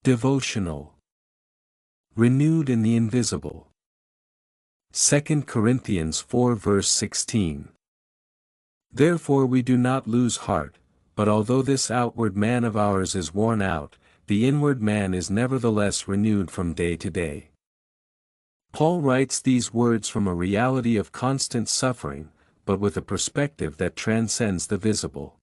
Devotional. Renewed in the invisible. 2 Corinthians 4 verse 16. Therefore we do not lose heart, but although this outward man of ours is worn out, the inward man is nevertheless renewed from day to day. Paul writes these words from a reality of constant suffering, but with a perspective that transcends the visible.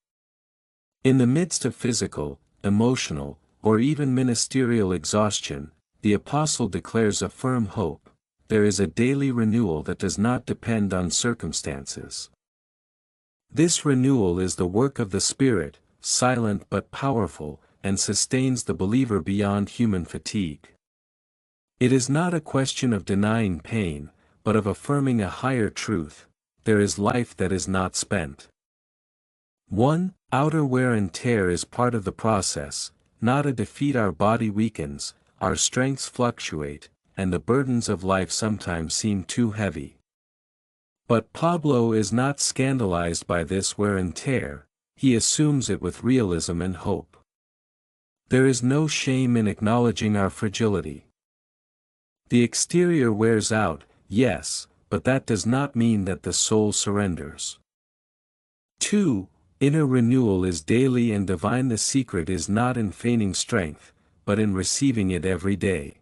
In the midst of physical, emotional, or even ministerial exhaustion, the apostle declares a firm hope: there is a daily renewal that does not depend on circumstances. This renewal is the work of the Spirit, silent but powerful, and sustains the believer beyond human fatigue. It is not a question of denying pain, but of affirming a higher truth: there is life that is not spent. 1. Outer wear and tear is part of the process, not a defeat. Our body weakens, our strengths fluctuate, and the burdens of life sometimes seem too heavy. But Pablo is not scandalized by this wear and tear, he assumes it with realism and hope. There is no shame in acknowledging our fragility. The exterior wears out, yes, but that does not mean that the soul surrenders. 2. Inner renewal is daily and divine. The secret is not in feigning strength, but in receiving it every day.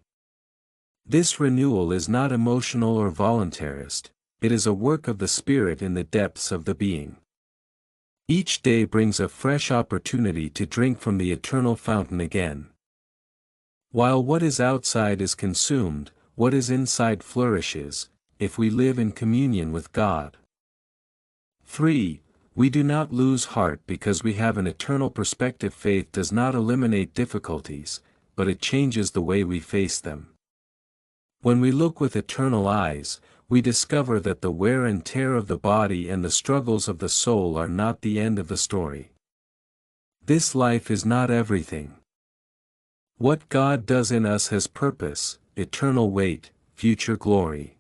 This renewal is not emotional or voluntarist, it is a work of the Spirit in the depths of the being. Each day brings a fresh opportunity to drink from the eternal fountain again. While what is outside is consumed, what is inside flourishes, if we live in communion with God. 3. We do not lose heart because we have an eternal perspective. Faith does not eliminate difficulties, but it changes the way we face them. When we look with eternal eyes, we discover that the wear and tear of the body and the struggles of the soul are not the end of the story. This life is not everything. What God does in us has purpose, eternal weight, future glory.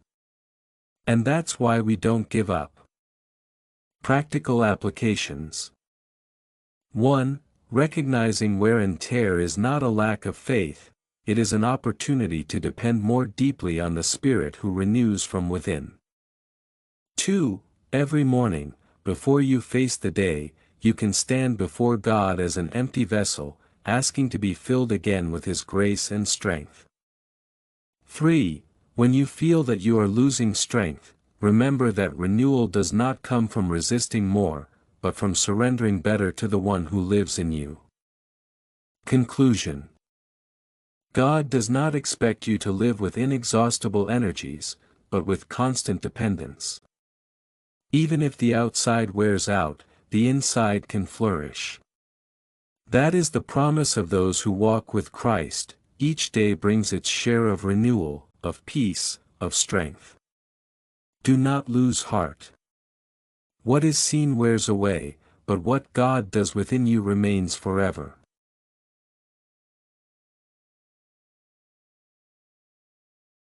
And that's why we don't give up. Practical applications. 1. Recognizing wear and tear is not a lack of faith, it is an opportunity to depend more deeply on the Spirit who renews from within. 2. Every morning, before you face the day, you can stand before God as an empty vessel, asking to be filled again with His grace and strength. 3. When you feel that you are losing strength, remember that renewal does not come from resisting more, but from surrendering better to the one who lives in you. Conclusion. God does not expect you to live with inexhaustible energies, but with constant dependence. Even if the outside wears out, the inside can flourish. That is the promise of those who walk with Christ. Each day brings its share of renewal, of peace, of strength. Do not lose heart. What is seen wears away, but what God does within you remains forever.